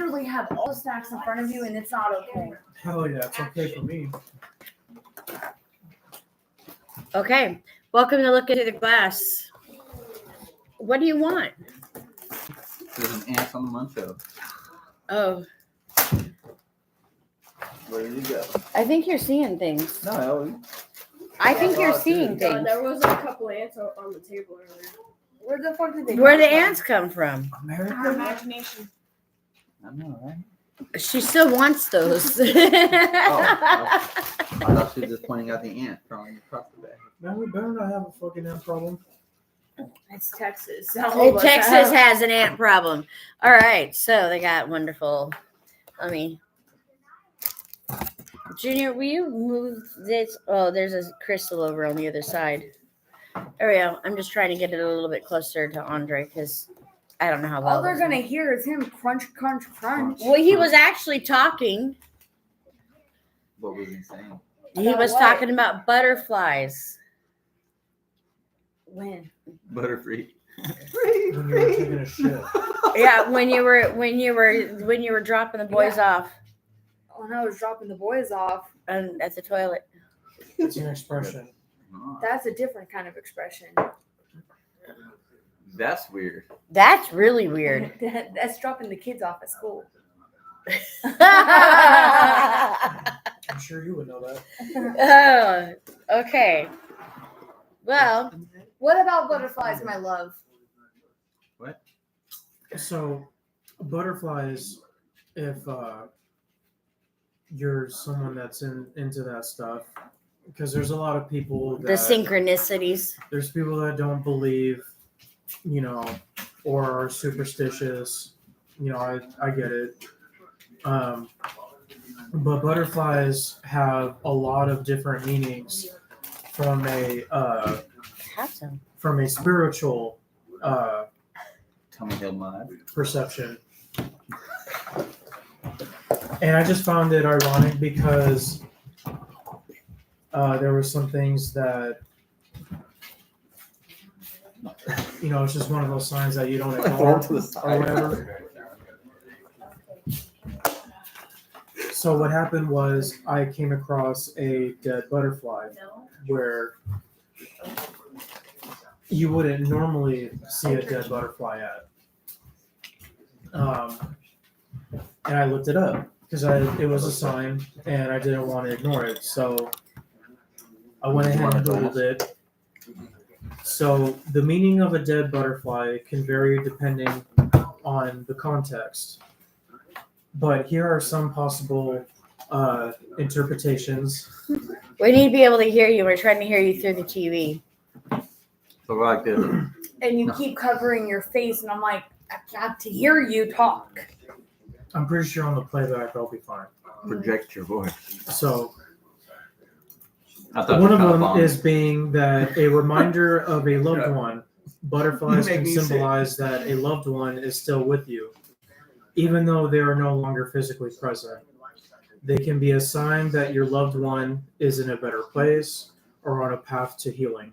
literally have all the snacks in front of you, and it's not okay. Hell yeah, it's okay for me. Okay, welcome to Look Into the Glass. What do you want? There's an ant on the muncho. Oh, Where did he go? I think you're seeing things. No, I think you're Oh, seeing dude. things. There was a couple ants on the table earlier. Where the fuck did they Where the come from? ants come from? Our America? imagination. I know, right? She still wants those. I thought she was just pointing out the ant crawling across the bag. Man, we better not have a fucking ant problem. It's Texas. Texas has an ant problem. All right, so they got wonderful. Let me. Junior, will you move this? Oh, there's a crystal over on the other side. There we go. I'm just trying to get it a little bit closer to Andre because I don't know how well. All they're gonna hear is him crunch, crunch, crunch. Well, he was actually talking. What was he saying? He About was what? talking about butterflies. When? Butterfree. When you're taking a shit. Yeah, when you were dropping the boys off When I was dropping the boys off, at the toilet. It's an expression. Oh, that's a different kind of expression. that's weird. That's really weird. That's dropping the kids off at school. I'm sure you would know that. Oh, okay. Well, What about butterflies, my love? So, butterflies, if you're someone that's into that stuff, because there's a lot of people that the synchronicities. there's people that don't believe, or are superstitious. I get it. But butterflies have a lot of different meanings from a Have some. spiritual Tummy Hill Mod. perception. And I just found it ironic because there were some things that, it's just one of those signs that you don't ignore To the or side. whatever. So what happened was I came across a dead butterfly where you wouldn't normally see a dead butterfly at. And I looked it up because it was a sign and I didn't want to ignore it. So I went ahead and Googled it. So the meaning of a dead butterfly can vary depending on the context. But here are some possible interpretations. We need to be able to hear you. We're trying to hear you through the TV. So like this. And you keep covering your face, and I'm like, I got to hear you talk. I'm pretty sure on the playback I'll be fine. Project your voice. So I thought one of you them found is being that a reminder of a loved one. Butterflies You make can me sick. symbolize that a loved one is still with you, even though they are no longer physically present. They can be a sign that your loved one is in a better place or on a path to healing.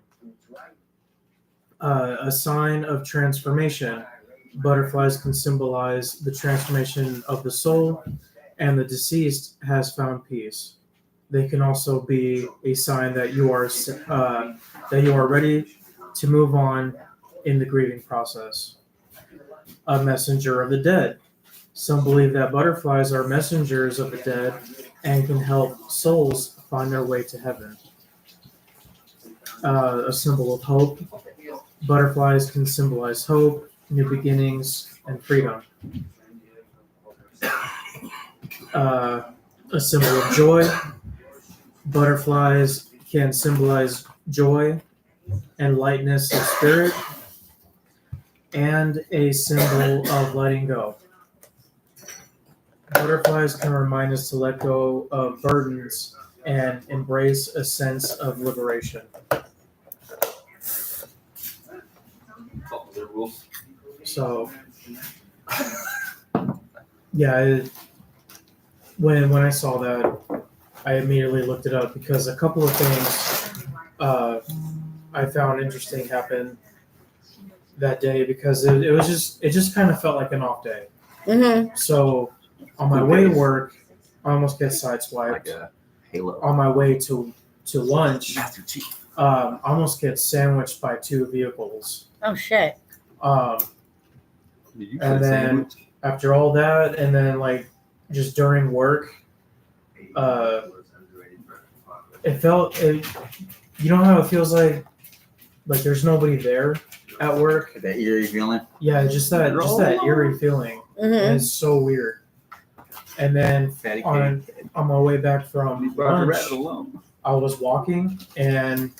A sign of transformation. Butterflies can symbolize the transformation of the soul, and the deceased has found peace. They can also be a sign that you are ready to move on in the grieving process. A messenger of the dead. Some believe that butterflies are messengers of the dead and can help souls find their way to heaven. A symbol of hope. Butterflies can symbolize hope, new beginnings, and freedom. A symbol of joy. Butterflies can symbolize joy and lightness of spirit, and a symbol of letting go. Butterflies can remind us to let go of burdens and embrace a sense of liberation. So, yeah, when I saw that, I immediately looked it up because a couple of things I found interesting happened that day because it just kind of felt like an off day. Mm-hmm. So On my way to work, I almost get sideswiped. Like a halo. On my way to lunch, Master Chief. I almost get sandwiched by 2 vehicles. Oh shit. Did you And say then sandwich? after all that, and then like just during work, it felt it. You know how it feels like there's nobody there at work. That eerie feeling. Yeah, just that eerie feeling. Mm-hmm. And it's so weird. And then Fatty on my way back from lunch, alone. I was walking and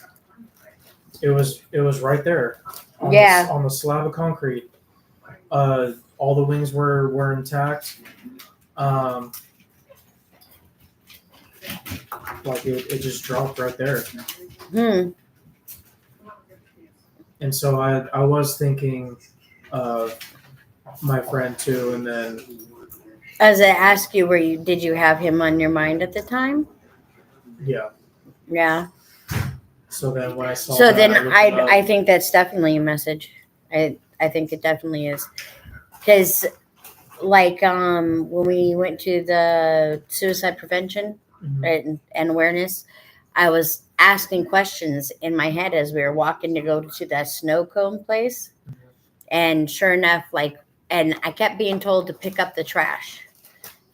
it was right there. On the slab of concrete. All the wings were intact. Like it just dropped right there. Hmm. And so I was thinking of my friend too, and then As I ask you, did you have him on your mind at the time? yeah. Yeah. So then when I saw So that, then looked it up. I think that's definitely a message. I think it definitely is. Because like when we went to the suicide prevention Mhm. and awareness, I was asking questions in my head as we were walking to go to that snow cone place. And sure enough, and I kept being told to pick up the trash.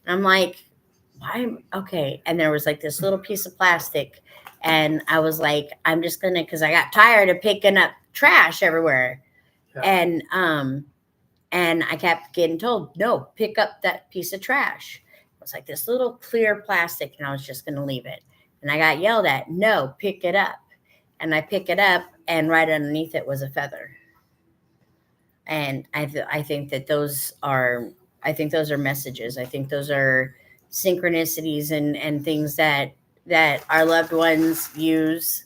And I'm like, why? Okay. And there was like this little piece of plastic. And I was like, I'm just going to, because I got tired of picking up trash everywhere. Yeah. And I kept getting told, no, pick up that piece of trash. It was like this little clear plastic, and I was just going to leave it. And I got yelled at, no, pick it up. And I pick it up, and right underneath it was a feather. And I think that those are messages. I think those are synchronicities and things that our loved ones use,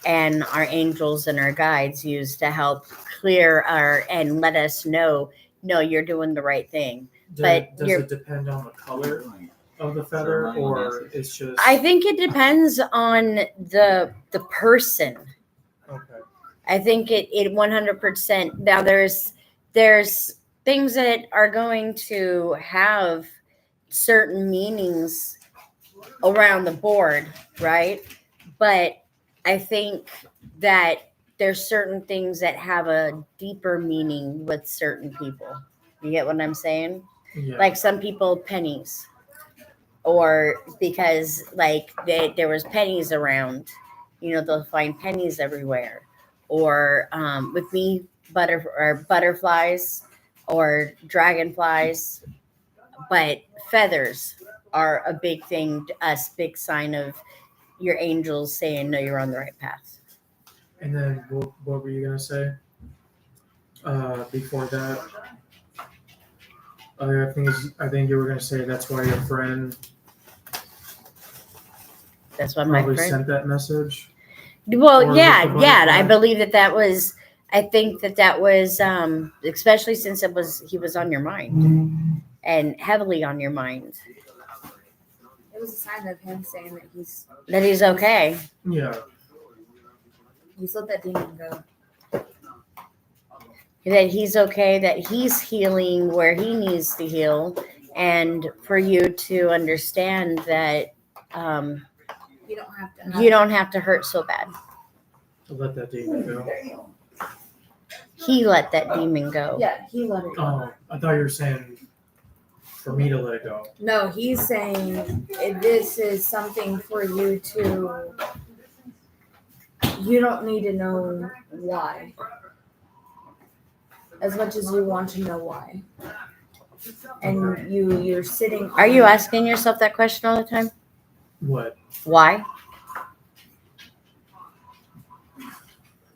and our angels and our guides use to help clear and let us know, no, you're doing the right thing. Does it depend on the color of the feather, or it's just? I think it depends on the person. Okay. I think it 100%. Now there's things that are going to have certain meanings around the board, right? But I think that there's certain things that have a deeper meaning with certain people. You get what I'm saying? Yeah. Like some people, pennies, or because like there was pennies around, they'll find pennies everywhere. Or with me, butterflies or dragonflies, but feathers are a big thing to us, big sign of your angels saying, no, you're on the right path. And then what were you gonna say? Before that, I think you were gonna say that's why your friend That's why my probably friend sent that message. Well, Or yeah, with the yeah. I butterfly. believe that was. I think that was, especially since he was on your mind and heavily on your mind. It was a sign of him saying that He's okay. Yeah. he's let that demon go. That he's okay. That he's healing where he needs to heal, and for you to understand that You don't have to. you don't have to hurt so bad. To let that demon go. He let that demon go. Yeah, he let it go. Oh, I thought you were saying for me to let it go. No, he's saying this is something for you to. You don't need to know why. As much as you want to know why. And you're sitting. Are you asking yourself that question all the time? What? Why?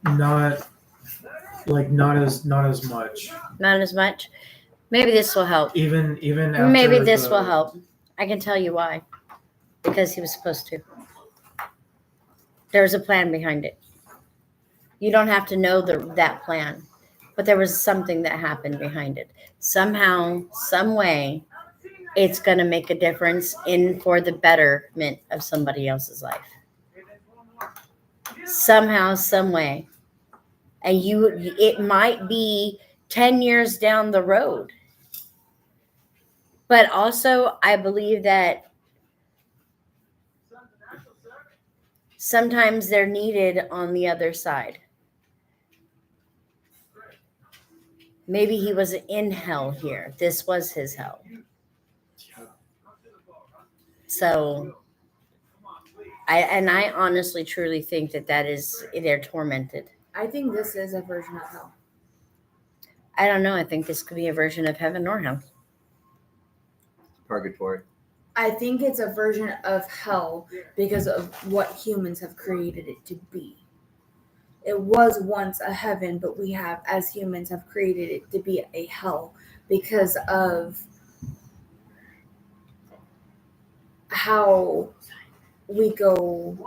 Not as much. Not as much. Maybe this will help. Even after Maybe this will help. I can tell you why. Because he was supposed to. There's a plan behind it. You don't have to know that plan, but there was something that happened behind it. Somehow, some way, it's going to make a difference for the betterment of somebody else's life. Somehow, some way. And it might be 10 years down the road. But also, I believe that sometimes they're needed on the other side. Maybe he was in hell here. This was his hell. So I honestly truly think that is they're tormented. I think this is a version of hell. I don't know. I think this could be a version of heaven or hell. Purgatory. I think it's a version of hell because of what humans have created it to be. It was once a heaven, but we have, as humans, have created it to be a hell because of how we go.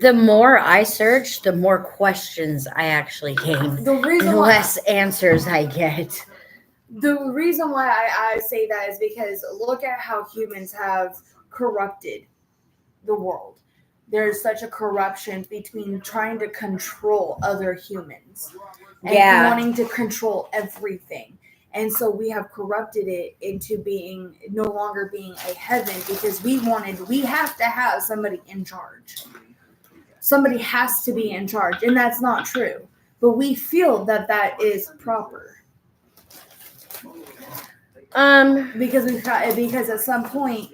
The more I search, the more questions I actually gain, The reason and why less answers I get. the reason why I say that is because look at how humans have corrupted the world. There's such a corruption between trying to control other humans and Yeah. wanting to control everything. And so we have corrupted it into being no longer being a heaven because we have to have somebody in charge. Somebody has to be in charge, and that's not true. But we feel that is proper. Because at some point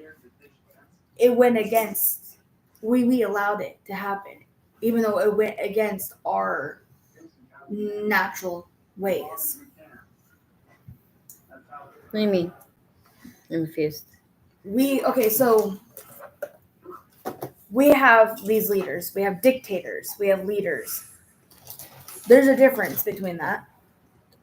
it went against we allowed it to happen, even though it went against our natural ways. What do you mean? I'm confused. So we have these leaders, we have dictators, we have leaders. There's a difference between that.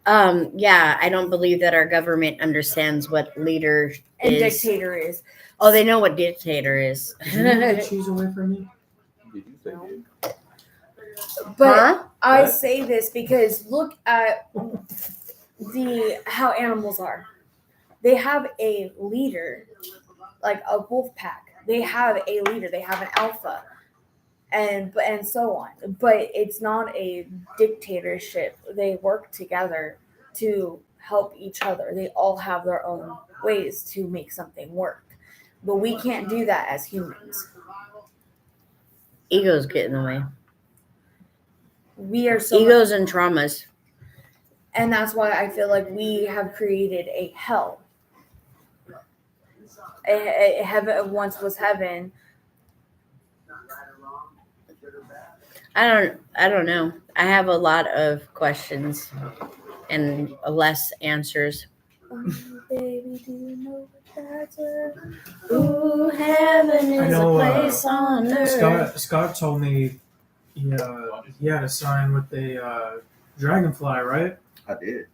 Yeah, I don't believe that our government understands what leader And is. dictator is. Oh, they know what dictator is. Did you move the cheese away from me? Did you say No. dude? But Huh? I What? say this because look at how animals are. They have a leader, like a wolf pack. They have a leader. They have an alpha, and so on. But it's not a dictatorship. They work together to help each other. They all have their own ways to make something work. But we can't do that as humans. Egos get in the way. We are so Egos and traumas. and that's why I feel like we have created a hell. A heaven once was heaven. I don't know. I have a lot of questions and less answers. Oh, baby, do you know what that's worth? Ooh, heaven I is know, a place on earth. Scott told me he had a sign with a dragonfly, right? I did.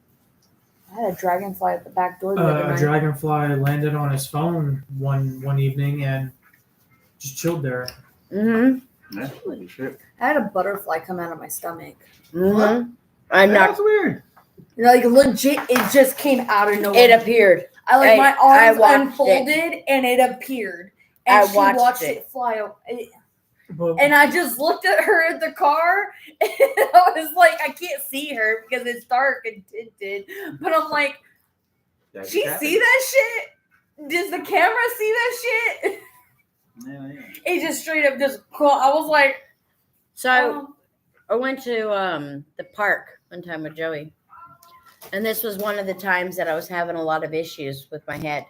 I had a dragonfly at the back door the other A night. dragonfly landed on his phone one evening and just chilled there. Mm-hmm. That's pretty shit. I had a butterfly come out of my stomach. Mm-hmm. I That's knocked. weird. Like legit, it just came out of nowhere. It appeared. My I arms watched unfolded and it appeared. And I she watched watched it. it fly away. But And I just looked at her in the car and I was like, I can't see her because it's dark and tinted. But I'm like, That she just see that shit? Does the camera see that shit? happened. Yeah. It just straight up just I was like, So I went to the park one time with Joey, and this was one of the times that I was having a lot of issues with my head.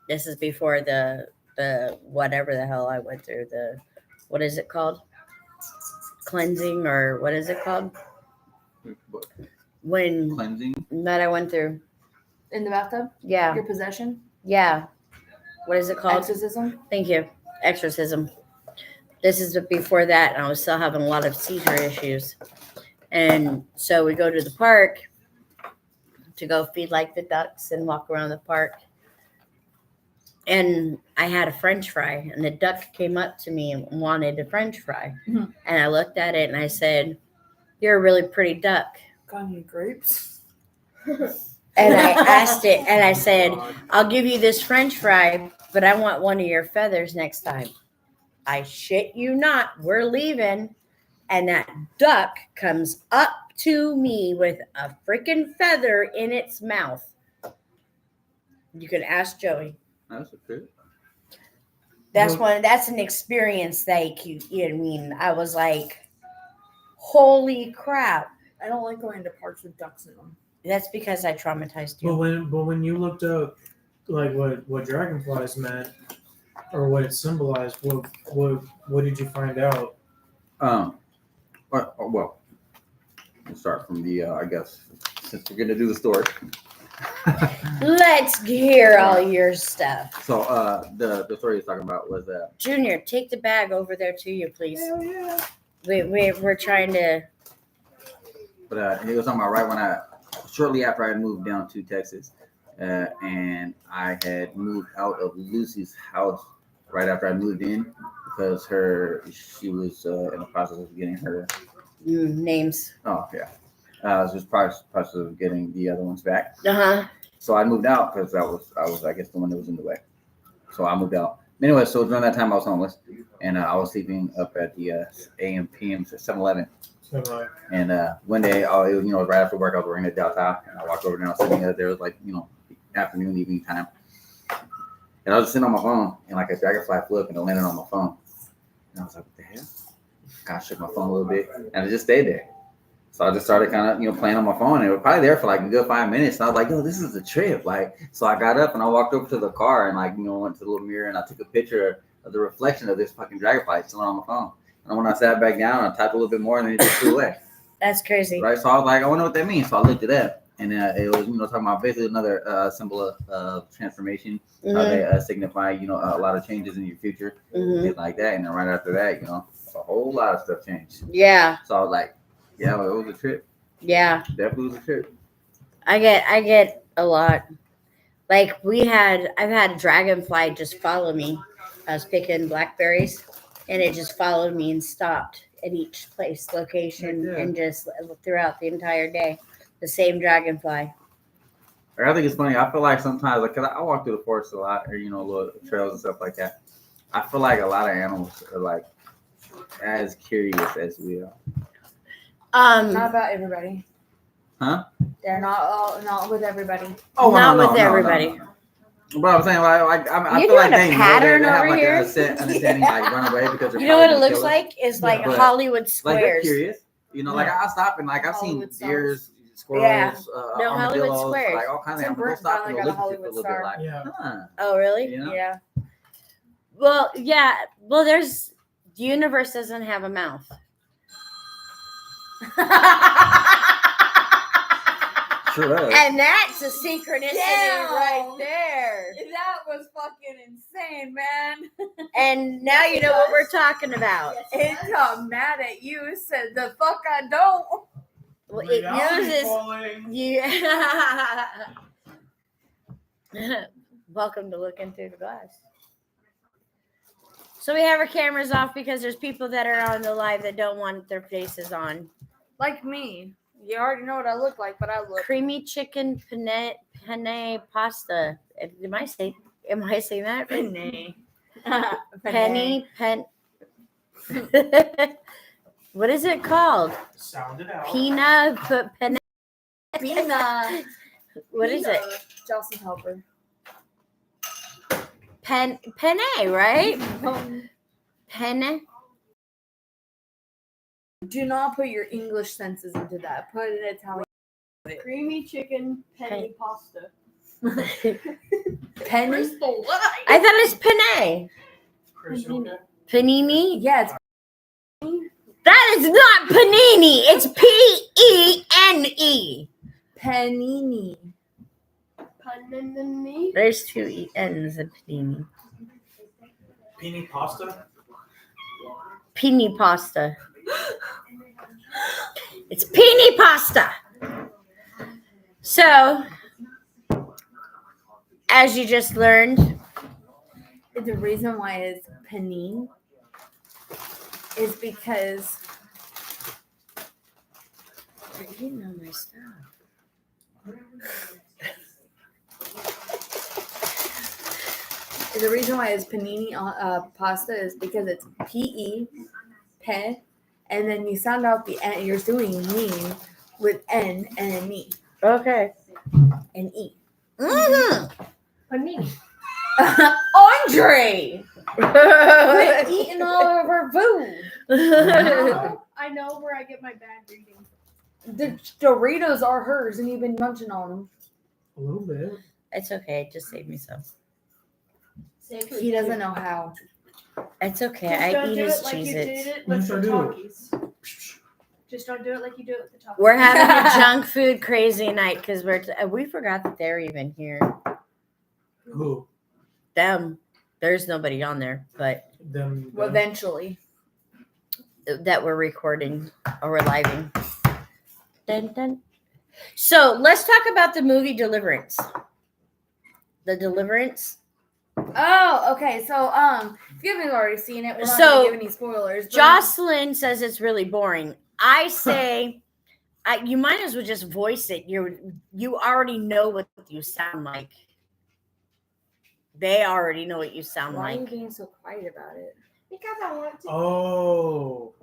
This is before the whatever the hell I went through. The what is it called? Cleansing, or what is it called? What, When cleansing? that I went through. in the bathtub, Yeah, your possession, yeah. What is it called? exorcism. Thank you. Exorcism. This is before that, and I was still having a lot of seizure issues. And so we go to the park to go feed like the ducks and walk around the park. And I had a French fry, and the duck came up to me and wanted a French fry. Mhm. And I looked at it and I said, "You're a really pretty duck." Got any grapes? And I asked it, and I said, "I'll give you this French fry, but I want one of your feathers next time." I shit you not, we're leaving, and that duck comes up to me with a freaking feather in its mouth. You can ask Joey. That's a trip. That's an experience that you know what I mean. I was like, holy crap. I don't like going to parks with ducks in them. That's because I traumatized you. But when you looked up like what dragonflies meant or what it symbolized, what did you find out? Well, we'll start from the I guess since we're gonna do the story. Let's hear all your stuff. So the story he's talking about was Junior, take the bag over there to you, please. Hell yeah. We're trying to. but he was talking about right when shortly after I moved down to Texas, and I had moved out of Lucy's house right after I moved in because she was in the process of getting her. Names. Oh yeah, just process of getting the other ones back. Uh-huh. So I moved out because I was I guess the one that was in the way. So I moved out. Anyway, so during that time I was homeless, and I was sleeping up at the AM PM 7-Eleven. So, And one day, it was right after work, I was working at downtown, and I walked over there and I was sitting there was like afternoon, evening time, and I was just sitting on my phone, and like a dragonfly flew up and it landed on my phone, and I was like, what the hell? Kind of shook my phone a little bit, and it just stayed there. So I just started kind of playing on my phone, and it was probably there for like a good 5 minutes. And I was like, yo, this is a trip. Like, so I got up and I walked over to the car and went to the little mirror and I took a picture of the reflection of this fucking dragonfly still on my phone. And when I sat back down, I typed a little bit more and then it just flew away. That's crazy. Right. So I was like, I wonder what that means. So I looked it up, and it was talking about basically another symbol of transformation. How they signify a lot of changes in your future, things like that. And then right after that, a whole lot of stuff changed. Yeah. So I was like, yeah, well, it was a trip. Yeah. Definitely was a trip. I get a lot. Like I've had a dragonfly just follow me. I was picking blackberries and it just followed me and stopped at each location and just throughout the entire day. The same dragonfly. I think it's funny. I feel like sometimes, cause I walk through the forest a lot, or little trails and stuff like that. I feel like a lot of animals are like as curious as we are. Not about everybody. Huh? They're not with everybody. Oh, not no, with everybody. No. But I'm saying, I You're feel like doing a they pattern they have over like here. a set understanding, like run away because they're You know what it probably looks gonna kill us. like? It's like But, Hollywood Like they're Squares. curious, like I'll stop and like I've seen Hollywood deers, squirrels, Yeah. No, Hollywood armadillos, Squares. like all kinds of Tim animals. Burton They'll stop finally and got a look at you for a Hollywood little bit, star. like, Yeah. huh. Oh, really? Yeah. Well, yeah. Well, the universe doesn't have a mouth. Sure does. And that's a synchronicity Damn. right there. That was fucking insane, man. And now you know what we're talking about. It got mad at you. Said the fuck I don't. Well, it uses you. Welcome to looking through the glass. So we have our cameras off because there's people that are on the live that don't want their faces on. Like me. You already know what I look like, but I look. Creamy chicken penne pasta. Am I saying that? Penne. Penny. What is it called? Sound it out. Pina penne. Pina. What is it? Jelson's helper. Penne, right? Penne. Do not put your English senses into that. Put it Italian. Creamy chicken penny pasta. Penny? I thought it's penne. Chris, you okay? Panini? Yeah, it's That is not panini. It's P-E-N-E. panini. Panini. There's two N's in panini. Pini pasta? Pini pasta. It's pini pasta. So, as you just learned, The reason why it's panini is because you're eating all my stuff. the reason why it's panini pasta is because it's P-E, pe, and then you sound out the N. You're doing mean with N and an E Okay. and E. Mm-hmm. Panini. Andre, quit eating all of our food. I know where I get my bad reading. The Doritos are hers, and you've been munching on them. A little bit. It's okay. Just save me some. He doesn't know how. It's okay. Just I don't eat do his it like you Cheez did Its. it with Yes, the I do. Talkies. Just don't do it like you do it with the Talkies. We're having a junk food crazy night because we forgot that they're even here. Who? Them. There's nobody on there, but Them. Well, eventually. that we're recording or we're living. Dun, dun. So let's talk about the movie Deliverance. The Deliverance. Oh, okay. So, if you haven't already seen it, we're not So, gonna give any spoilers. But Jocelyn says it's really boring. I say, you might as well just voice it. You already know what you sound like. They already know what you sound why are you like. being so quiet about it? Because I want to. Oh,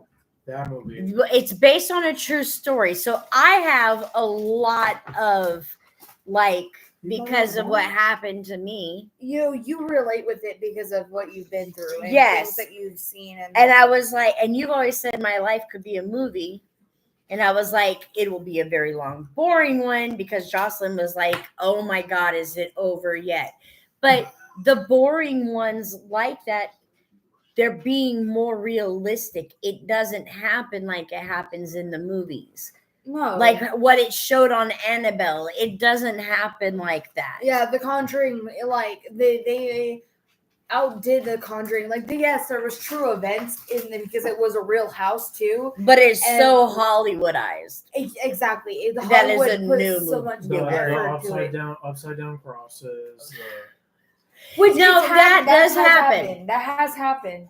that movie. It's based on a true story. So I have a lot of because of what happened to me. You relate with it because of what you've been through and Yes. things that you've seen. And I was like, and you've always said my life could be a movie. And I was like, it will be a very long, boring one because Jocelyn was like, oh my God, is it over yet? But the boring ones like that, they're being more realistic. It doesn't happen like it happens in the movies. no, Like what it showed on Annabelle. It doesn't happen like that. yeah, The Conjuring, like they outdid The Conjuring. Like, yes, there was true events in the, because it was a real house too. But it's And- so Hollywoodized. Exactly. The That is Hollywood a put new so movie. much The effort to it. upside down crosses. Which No, it's that does has happen. That has happened.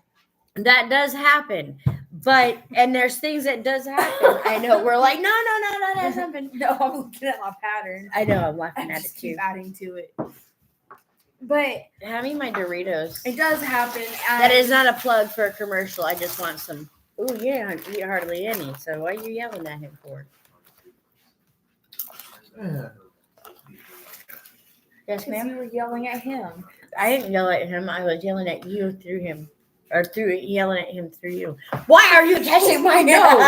That does happen. But and there's things that does happen. I know. We're like, no, that has happened. No, I'm looking at my pattern. I know, I'm laughing I at it just too. keep adding to it. But Hand me my Doritos. it does happen. That is not a plug for a commercial. I just want some. Ooh, you didn't eat hardly any. So why are you yelling at him for? Yeah. Yes, because ma'am. you were yelling at him. I didn't yell at him. I was yelling at you through him, or yelling at him through you. Why are you touching my nose?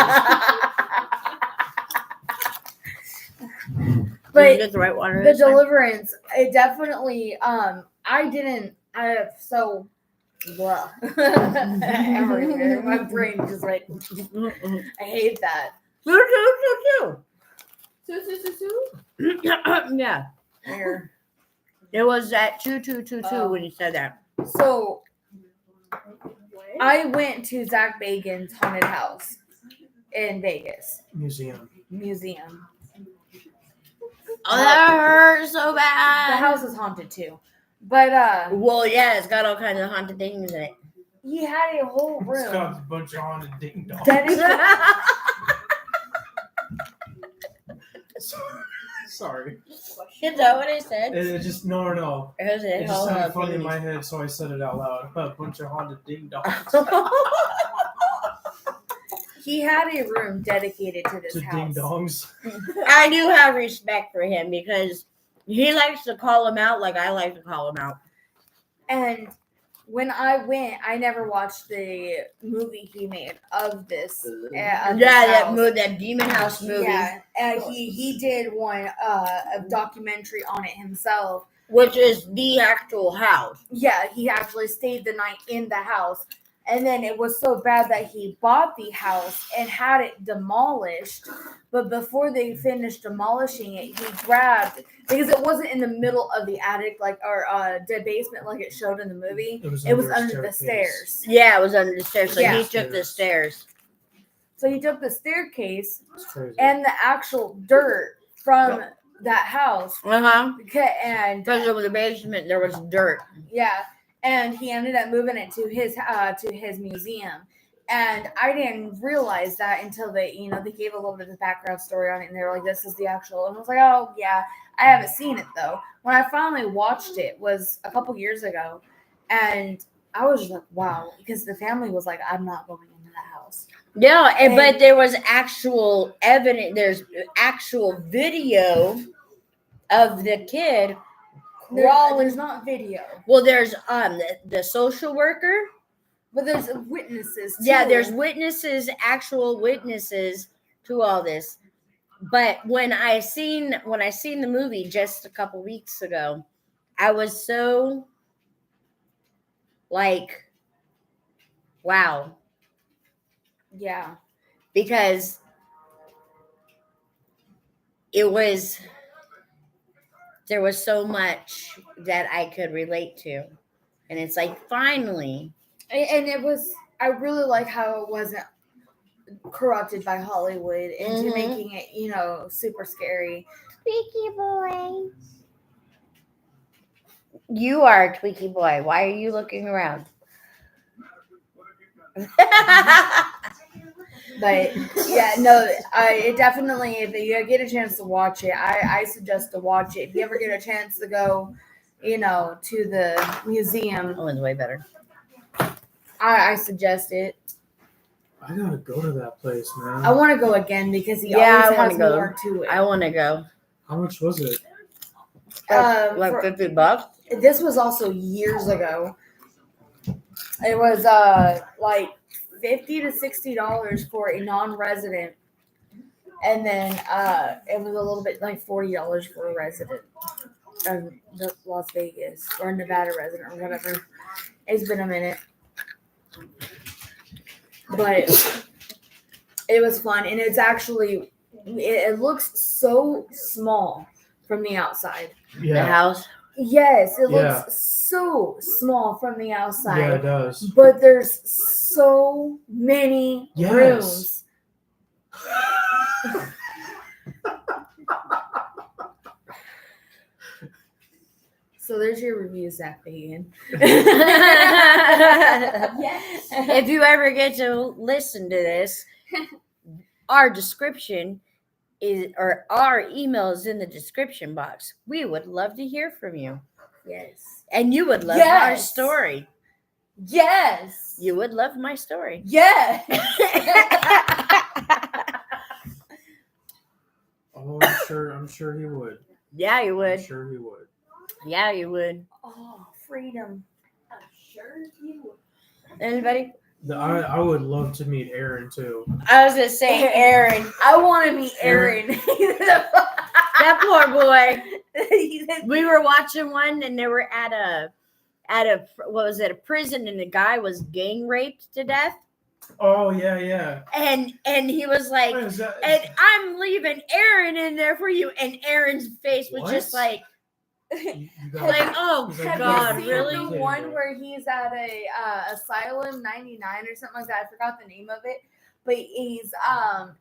But Did you get the right water. the this time? Deliverance, it definitely. So. Blah. Everywhere. My brain just like. I hate that. Yeah. There. It was at 2222 when you said that. So I went to Zach Bagan's haunted house in Vegas Museum. museum. Oh, that hurts so The bad. house is haunted too, but Well, yeah, it's got all kinds of haunted things in it. he had a whole It's got a room bunch of haunted ding dongs. dedicated. Sorry. Is that what it said? It just no. Or is it It just whole sounded funny in thing? my head, so I said it out loud. A bunch of haunted ding dongs. He had a room dedicated to this To house. ding dongs. I do have respect for him because he likes to call him out like I like to call him out. And when I went, I never watched the movie he made of this. That Demon House movie, Yeah, he did one a documentary on it himself. which is the actual house. Yeah, he actually stayed the night in the house. And then it was so bad that he bought the house and had it demolished. But before they finished demolishing it, he grabbed, because it wasn't in the middle of the attic or the basement like it showed in the movie. It was a under the staircase. stairs. Yeah, it was under the stairs. So Yeah. he took the stairs. So he took the staircase It's crazy. and the actual dirt from that house. Uh-huh. And Because over the basement there was dirt. yeah, and he ended up moving it to his museum. And I didn't realize that until they gave a little bit of the background story on it, and they were like, "This is the actual." And I was like, "Oh yeah, I haven't seen it though." When I finally watched it was a couple years ago, and I was just like, "Wow," because the family was like, "I'm not going into that house." Yeah, but And- there was actual evidence. There's actual video of the kid There's not video, Well, there's the social worker. but there's witnesses. Too. Yeah, there's witnesses, actual witnesses to all this. But when I seen the movie just a couple weeks ago, I was so like, wow, Yeah. because there was so much that I could relate to, and it's like finally, And it was. I really like how it wasn't corrupted by Hollywood into Mhm. making it, super scary. Tweaky boy. You are a tweaky boy. Why are you looking around? But yeah, no, it definitely. If you get a chance to watch it, I suggest to watch it. If you ever get a chance to go, to the museum, That one's way better. I suggest it. I gotta go to that place, man. I want to go again because he Yeah, I always wanna has go. more to it. I want to go. How much was it? Like For- $50. this was also years ago. It was like $50 to $60 for a non-resident, and then it was a little bit like $40 for a resident of the Las Vegas or Nevada resident or whatever. It's been a minute, but it was fun, and it's actually it looks so small from the outside. The Yeah, house. Yes, it Yeah. looks so small from the outside. yeah, it does. But there's so many Yes. rooms. So there's your review, Zach Fagan. Yes. If you ever get to listen to this, our description or our email is in the description box. We would love to hear from you. Yes. And you would love our Yes. story. Yes. You would love my story. Yes. Oh, I'm sure he would. Yeah, you I'm would. sure he would. Yeah, you would. Oh, freedom. I'm sure you would. Anybody? I would love to meet Aaron too. I was gonna say Aaron. I want to meet Aaron. That poor boy. We were watching one, and they were at a what was it, a prison, and the guy was gang raped to death, Oh yeah. and he was like, What is that? and I'm leaving Aaron in there for you, and Aaron's face was What? just like You like, oh He's like, Have God, you seen really? the one where he's at a asylum 99 or something like that? I forgot the name of it, but he's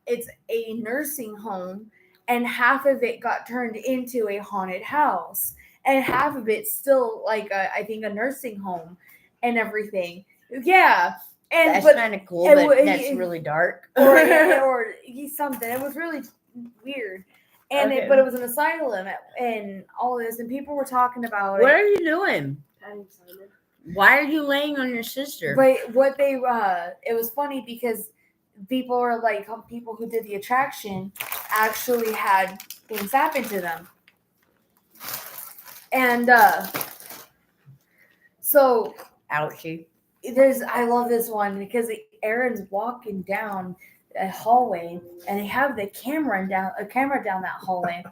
it's a nursing home, and half of it got turned into a haunted house, and half of it's still like I think a nursing home and everything. Yeah, and That's but kind of cool, it but wa- that's it- really dark. or he's something. It was really weird. And Okay. but it was an asylum and all this, and people were talking about What it. are you doing? I'm excited. Why are you laying on your sister? But what they it was funny because people were like people who did the attraction actually had things happen to them. And so Ouchie. I love this one because Aaron's walking down a hallway and they have the camera down that hallway,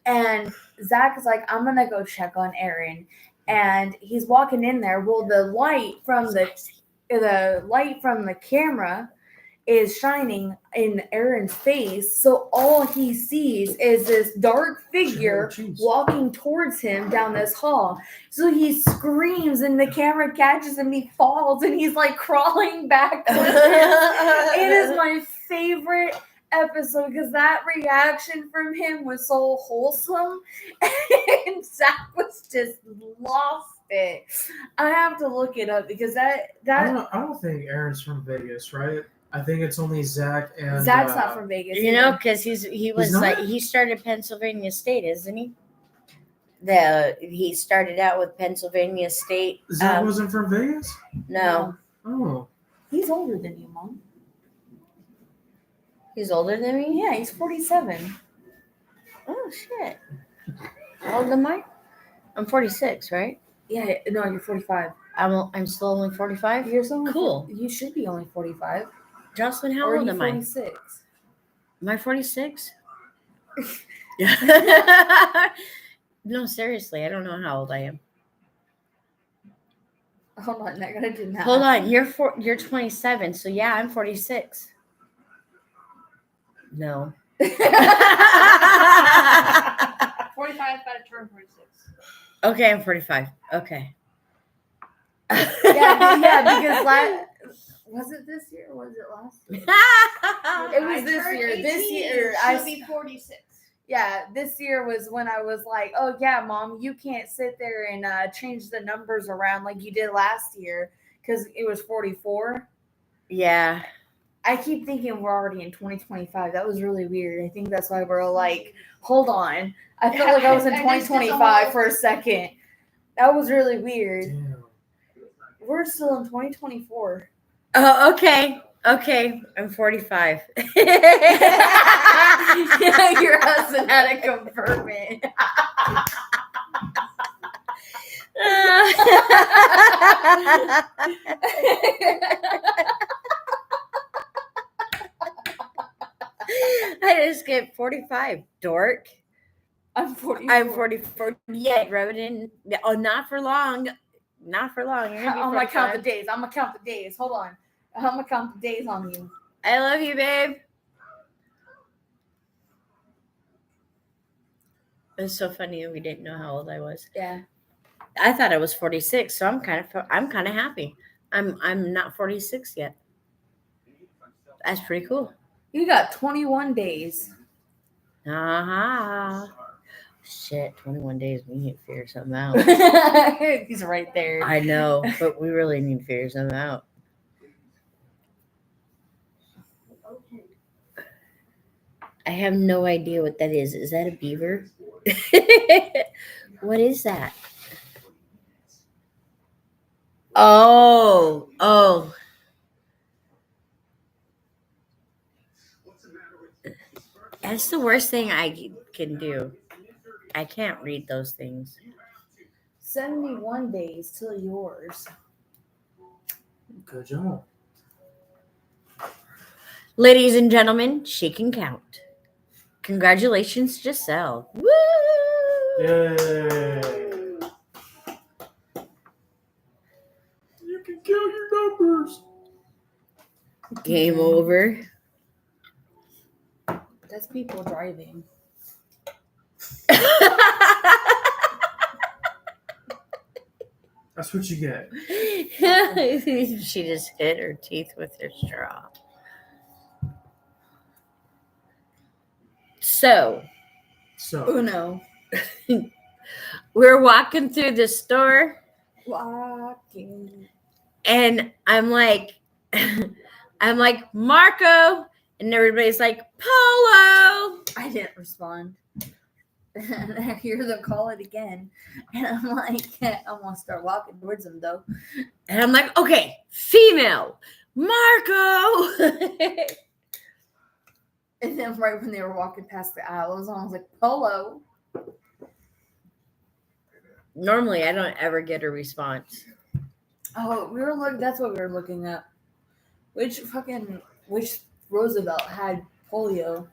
and Zach is like, I'm gonna go check on Aaron, and he's walking in there. Well, the light from the camera is shining in Aaron's face, so all he sees is this dark figure Jeez. walking towards him down this hall. So he screams, and the camera catches him. He falls, and he's like crawling back towards him. It is my favorite episode because that reaction from him was so wholesome, and Zach was just lost it. I have to look it up because I don't think Aaron's from Vegas, right? I think it's only Zach and Zach's not from Vegas. You know, either. because he was not? like, he started Pennsylvania State, isn't he? He started out with Pennsylvania State. Zach wasn't from Vegas. No, Oh, He's older than you, Mom. he's older than me. Yeah, he's 47. Oh shit! How old am I? I'm 46, right? Yeah, no, you're 45. I'm still only 45. You're still only Cool. You should be only 45. Jocelyn, how Or are old you am I? 46? Am I 46? No, seriously, I don't know how old I am. Hold on, I gotta do math. Hold on, you're 27, so yeah, I'm 46. No. 45 by the turn 46. Okay, I'm 45. Okay. yeah, because was it this year or was it last year? It was I this turned year. 18, This year, she'll be 46. Yeah, this year was when I was like, oh, yeah, Mom, you can't sit there and change the numbers around like you did last year because it was 44. Yeah. I keep thinking we're already in 2025. That was really weird. I think that's why we're like, hold on. I felt like I was in I just did the 2025 whole- for a second. That was really weird. Damn. We're still in 2024. Oh, okay. Okay, I'm 45. Your husband had to confirm it. I just get 45, dork. I'm 44. I'm 44. Yeah, wrote it in. Oh, not for long. Not for long. You're gonna be I'm gonna count the 45. days. I'm gonna count the days. Hold on. I'm gonna count the days on you. I love you, babe. It was so funny that we didn't know how old I was. Yeah. I thought I was 46, so I'm kind of happy. I'm not 46 yet. That's pretty cool. You got 21 days. Uh-huh. Shit, 21 days. We need to figure something out. He's right there. I know, but we really need to figure something out. I have no idea what that is. Is that a beaver? What is that? Oh. That's the worst thing I can do. I can't read those things. 71 days till yours. Good job. Ladies and gentlemen, she can count. Congratulations, Giselle. Woo! Yay. You can count your numbers. Game over. That's people driving. That's what you get. She just hit her teeth with her straw. So, Uno. we're walking through the store, Walking. and I'm like, Marco, and everybody's like, Polo. I didn't respond. And I hear them call it again. And I'm like, I'm going to start walking towards them, though. And I'm like, okay, female, Marco. And then right when they were walking past the aisles, I was like, Polo. Normally, I don't ever get a response. Oh, that's what we were looking at. Which Roosevelt had polio?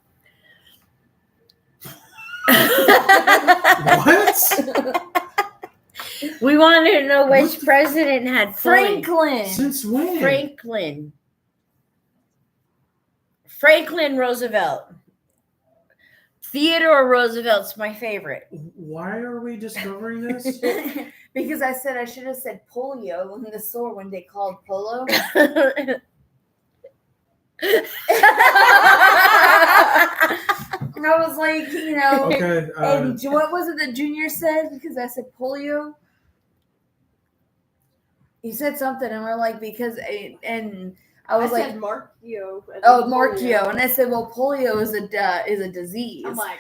What? We wanted to know which What the- president had polio. Franklin. Since when? Franklin Roosevelt. Theodore Roosevelt's my favorite. Why are we discovering this? Because I said I should have said polio in the store when they called polo. And I was like, Okay. and what was it that Junior said? Because I said polio. He said something, and we're like, and I was like, said Markio. Markio, and I said, well, polio is a disease. I'm like,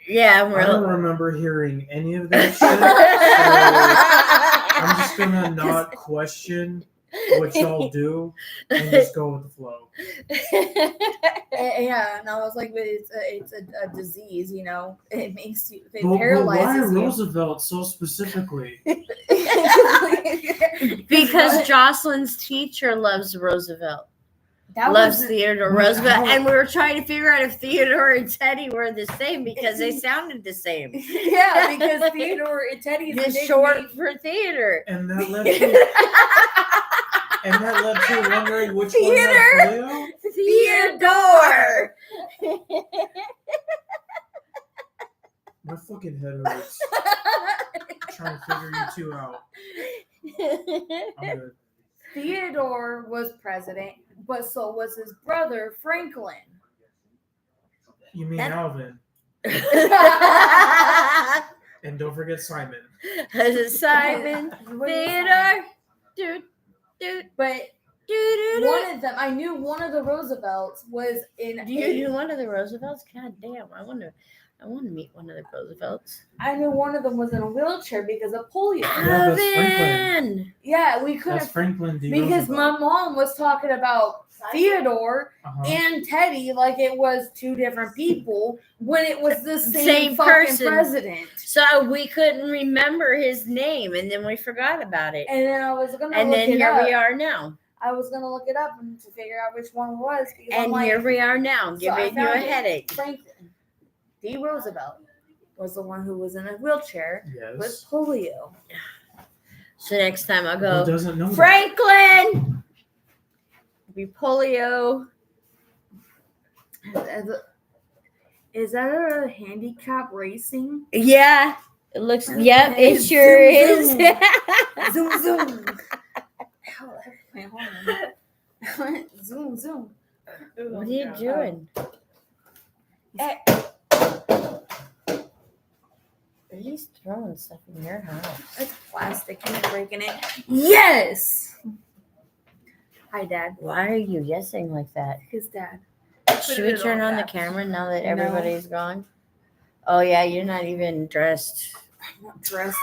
Yeah, I don't remember hearing any of that shit. So I'm just gonna not question what y'all do and just go with the flow. Yeah, and I was like, but it's a disease, you know. It makes you, it But why paralyzes you. Roosevelt so specifically? Because Jocelyn's teacher loves Roosevelt. that Loves was Theodore What- Roosevelt. how- And we were trying to figure out if Theodore and Teddy were the same because they sounded the same. yeah, because Theodore and Teddy's Just nickname- short for theater. And that led to wondering which one Theater. had polio? Theodore. My fucking head hurts. Trying to figure you two out. I'm good. Theodore was president, but so was his brother Franklin. You mean That- Alvin? And don't forget Simon. Simon Theodore. Dude. But one of them, I knew one of the Roosevelts was in. Do you know one of the Roosevelts? God damn, I want to meet one of the Roosevelts. I knew one of them was in a wheelchair because of polio. Yeah, that's Alvin! Yeah, we That's couldn't Franklin D. because Roosevelt. my mom was talking about Theodore Uh-huh. and Teddy like it was two different people when it was the Same fucking person. president. So we couldn't remember his name, and then we forgot about it. And then I was gonna And look then it here up. we are now. I was gonna look it up and to figure out which one it was because I'm And like, here we are now, So I giving you a found it. headache. Franklin D. Roosevelt was the one who was in a wheelchair with Yes. polio. So next time I'll Who go, doesn't know that? Franklin! Be polio. Is that a handicap racing? Yeah. It looks, yep, it Zoom, sure is. zoom. Zoom, zoom. Wait, hold on. Zoom, zoom. What are you doing? He's throwing stuff in your house. It's plastic. He's breaking it. Yes! Hi, Dad. Why are you yesing like that? His dad. Should we turn on the camera now that everybody's gone? Oh yeah, you're not even dressed. I'm not dressed.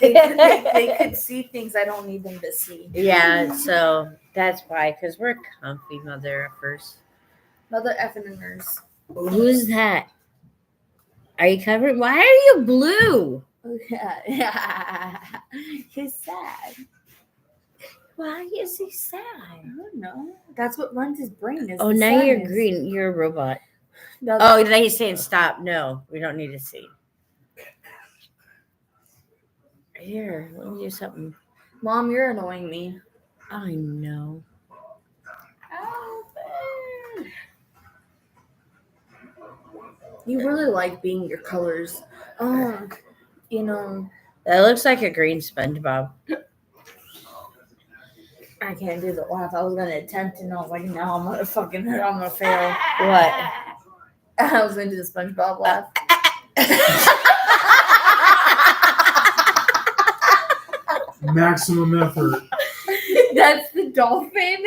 they could see things I don't need them to see. Yeah, so that's why, because we're comfy mother effers. Mother effing nurse. Who's that? Are you covered? Why are you blue? Yeah. He's sad. Why is he sad? I don't know. That's what runs his brain. Is Oh, the now you're sadness. green. You're a robot. No, Oh, now he's saying stop. No, we don't need to see. Here, let me do something. Mom, you're annoying me. I know. Alvin. You really like being your colors. You know, That looks like a green SpongeBob. I can't do the laugh. I was gonna attempt and I was like, no, I'm gonna fail. What? I was gonna do the SpongeBob laugh. Maximum effort. That's the dolphin.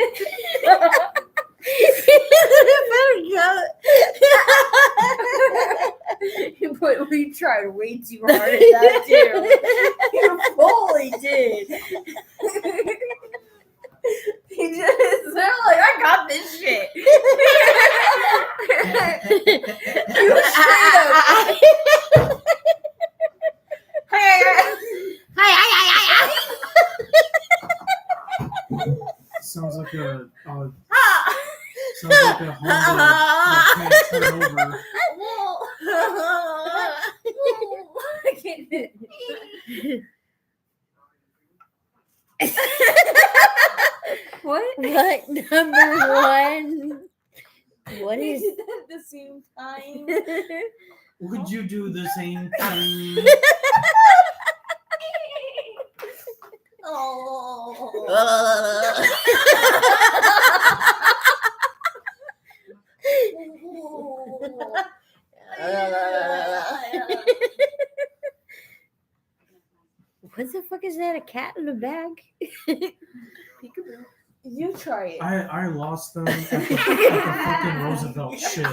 But we tried way too hard at that too. You fully did. He just, they're like, I got this shit. You straight up. Sounds like a Honda that can't turn over. I can't. What? What number one? What We is? did that at the same time. Would you do the same thing? What the fuck is that? A cat in a bag? Peekaboo. You try it. I lost them at the fucking Roosevelt shit.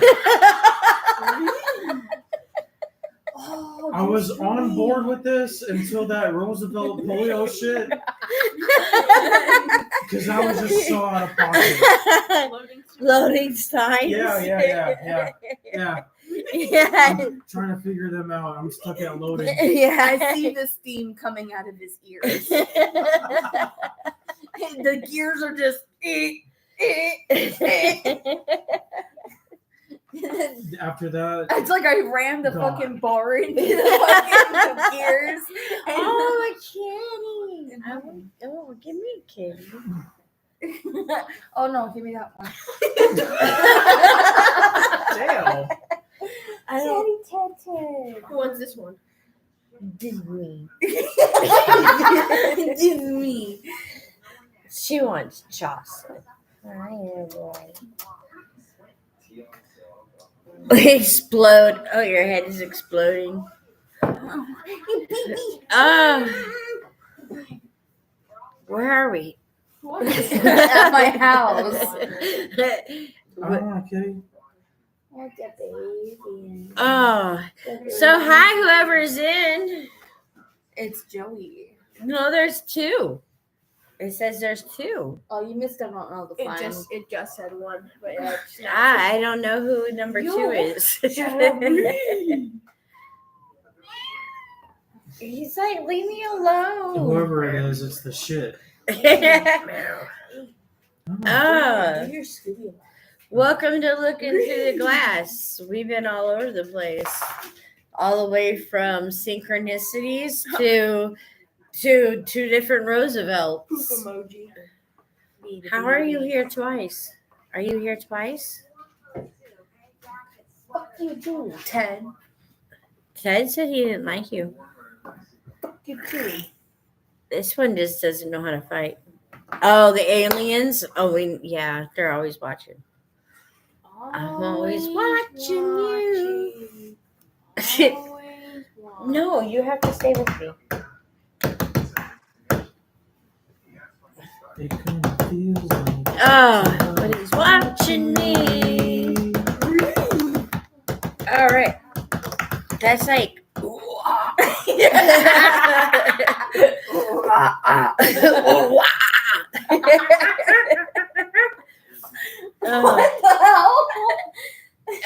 Oh, I was on board with this until that Roosevelt polio shit. Because I was just so out of pocket. Loading signs. Yeah. Yeah. I'm trying to figure them out. I'm stuck at loading. Yeah. I see the steam coming out of his ears. The gears are just. After that, It's like I rammed the God. fucking bar into the fucking gears. Oh, a kitty. Oh, give me a kitty. Oh no, give me that one. damn. I don't Who wants this one? Disney. Disney. She wants Jocelyn. Hi, boy. Explode. Oh, your head is exploding. Oh. Where are we? At my house. Oh, kitty. Oh. So, hi, whoever's in. It's Joey. No, there's two. It says there's two. Oh, you missed out on all the fun. It just said one, but yeah. It's not- I don't know who number two is. He's like, leave me alone. Whoever it is, it's the shit. Oh, Do your Scooby. welcome to Looking Through the Glass. We've been all over the place, all the way from synchronicities to two different Roosevelts. Poop emoji. How are you here twice? Are you here twice? Fuck you too, Ted. Ted said he didn't like you. Fuck you too. This one just doesn't know how to fight. Oh, the aliens. Oh, yeah, they're always watching. I'm always watching you. No, you have to stay with me. It confused me. Oh, but he's watching me. All right. That's like. What the hell?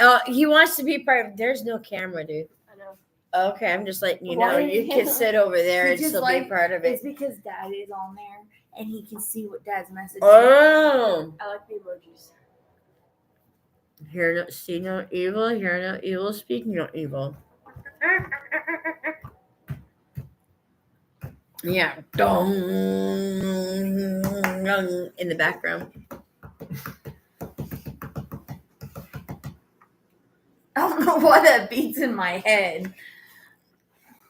Oh, he wants to be part of. There's no camera, dude. I know. Okay, I'm just letting you Why know. did You he- can sit over there He and just still like- be part of it. It's because Dad is on there and he can see what Dad's message is. Oh, I like the emojis. hear no, see no evil, hear no evil, speak no evil. Yeah, dong, dong, in the background. I don't know why that beats in my head.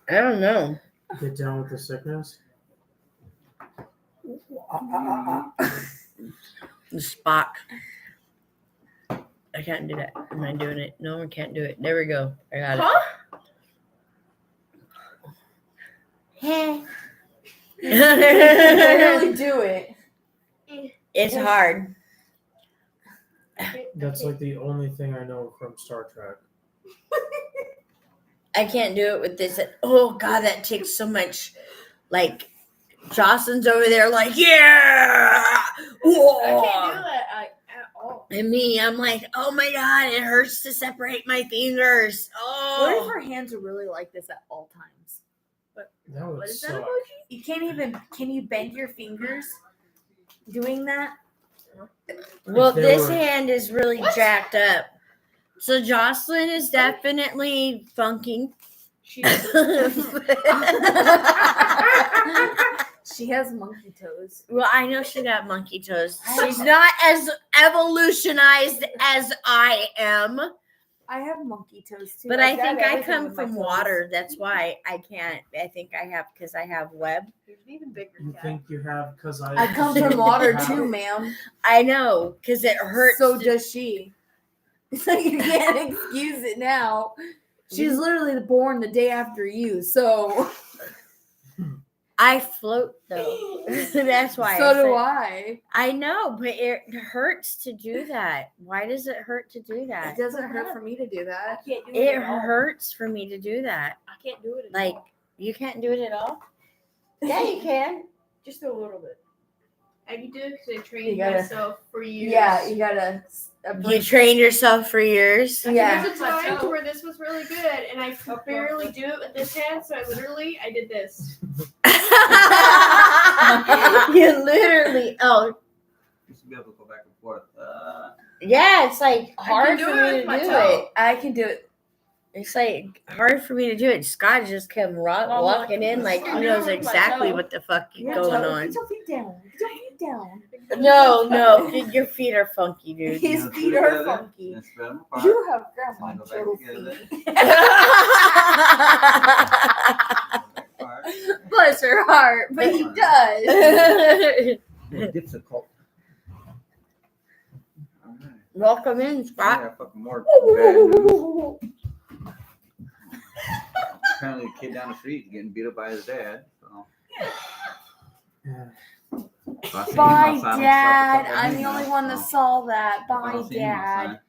I don't know. Get down with the sickness. The Spock. I can't do that. Am I doing it? No, I can't do it. There we go. I got it. I really do it. It's hard. That's like the only thing I know from Star Trek. I can't do it with this. Oh God, that takes so much. Like Jocelyn's over there, like yeah, whoa. I can't do that at all. And me, I'm like, oh my God, it hurts to separate my fingers. What if Oh, our hands are really like this at all times? That would What is that suck. emoji? You can't even. Can you bend your fingers doing that? well, they this were- hand is really jacked up. So Jocelyn is definitely funking. She She has monkey toes. Well, I know she got monkey toes. She's not as evolutionized as I am, I have monkey toes too. but I grab think I everything come with my from toes. water. That's why I can't. I think I have because I have web. He's an even bigger You cat. think you have because I come from water too, ma'am. I know because it hurts. So to- does she. So you can't excuse it now. She's literally born the day after you, so I float though. That's why. so do said- I. I know, but it hurts to do that. Why does it hurt to do It that? doesn't hurt for me to do I that. can't do it It at all. hurts for me to do that. I can't do it at Like all. you can't do it at all. Yeah, you can. Just a little bit. I can do it because I trained gotta- myself for years. Yeah, you gotta. You trained yourself for years. Yeah. There's a time to where this was really good, and I could barely do it with this hand, so I did this. You literally. Oh, You should be able to go back and forth. yeah. It's like I hard can for do it me with to my do toe. it. I can do it. It's like hard for me to do it. Scott just kept walking in like he knows exactly what the fuck is going on. Get your feet down. Get your feet down. No, your feet are funky, dude. His feet are funky. And spread them apart. You have grandma And go back Joe together. feet. Apart. Bless her heart, but he does. Difficult. Alright. Welcome in, Scott. Yeah, fucking more bad news. Apparently, a kid down the street is getting beat up by his dad. So. Yeah. So I seen him Bye, outside on Dad. Supper I'm the only one that saw that. I Bye, don't see him Dad. outside.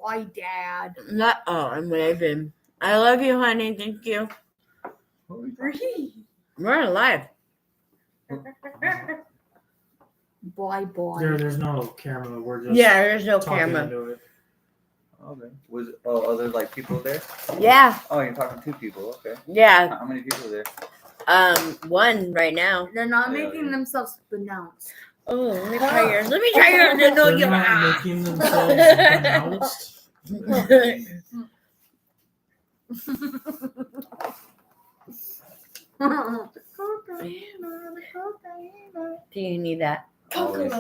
Bye, Dad. I'm waving. I love you, honey. Thank you. We're alive. Bye, boy. There's no camera. We're just Yeah, there's no talking camera. into it. Okay. Are there like people there? Yeah, Oh, you're talking to people. Okay. yeah. How many people are there? One right now. They're not Yeah, making yeah. themselves pronounced. Oh, let me try yours. Let me try yours. No, They're you. not making themselves pronounced. Do you need that? Always.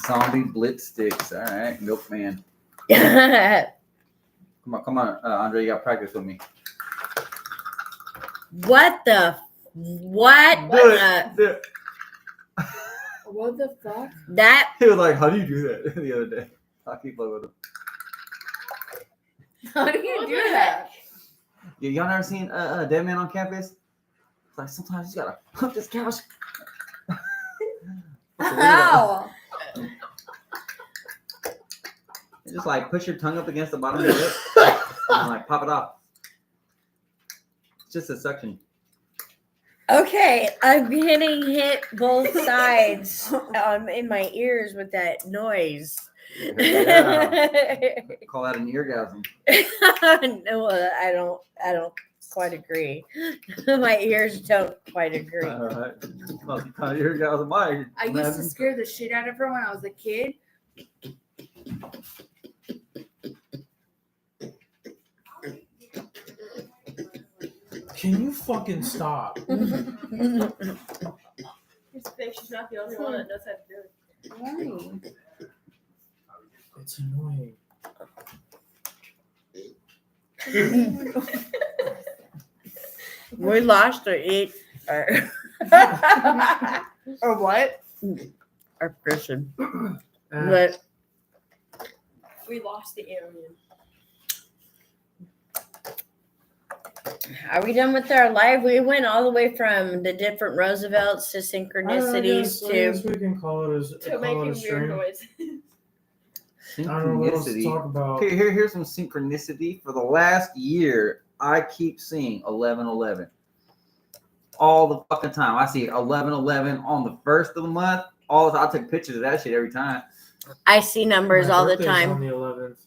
Zombie blitz sticks. All right, milkman. Come on, Andre. You got practice with me. What the? What? What the fuck? That? He was like, "How do you do that?" The other day. I keep up with him. How do you do that? Y'all never seen a dead man on campus? It's like sometimes you gotta pump this couch. How? Just like push your tongue up against the bottom of your lip and like pop it off. It's just a suction. Okay, I'm getting hit both sides in my ears with that noise. Yeah. Call that an eargasm. No, I don't quite agree. My ears don't quite agree. All right. Well, you call it eargasm. Why? I used to scare the shit out of her when I was a kid. Can you fucking stop? Here's the thing, she's not the only one that knows how to do it. It's annoying. We lost or eat or Or what? our person. Uh, But We lost the alien. are we done with our live? We went all the way from the different Roosevelts to synchronicities I to guess we can call it To a making weird stream. noise. I don't know what else to Synchronicity. talk about. Here's some synchronicity. For the last year, I keep seeing 11/11. All the fucking time. I see 11/11 on the first of the month. All the time. I take pictures of that shit every time. I see numbers My all the birthday's time. On the 11th.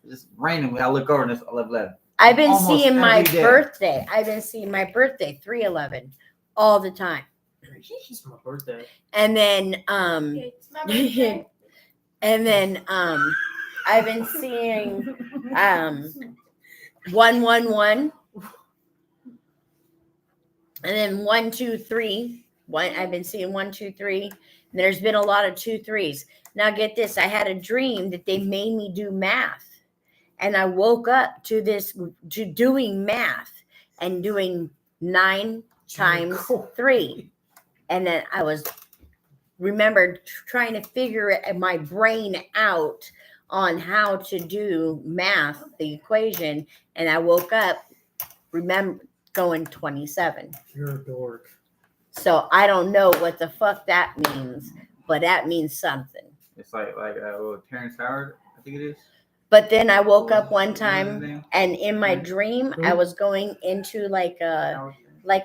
Just randomly, I look over and it's 11/11. I've been almost seeing my every day. birthday. I've been seeing my birthday 3/11 all the time. It's my birthday. And then It's my birthday. and then I've been seeing 111 and then 123. I've been seeing 123. And there's been a lot of 2-3s. Now get this, I had a dream that they made me do math. And I woke up to doing math and doing 9 times 3. And then I remembered trying to figure my brain out on how to do math, the equation. And I woke up, going 27. You're a dork. So I don't know what the fuck that means, but that means something. It's like Terrence Howard, I think it is. But then I woke up one time and in my dream I was going into like a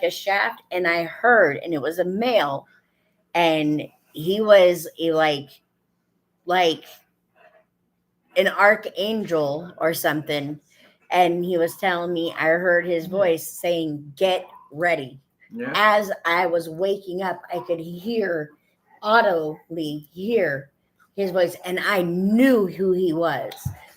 shaft and I heard, and it was a male, and he was a like an archangel or something, and he was telling me, I heard his voice saying, "Get ready." Yeah. As I was waking up, I could audibly hear his voice, and I knew who he was.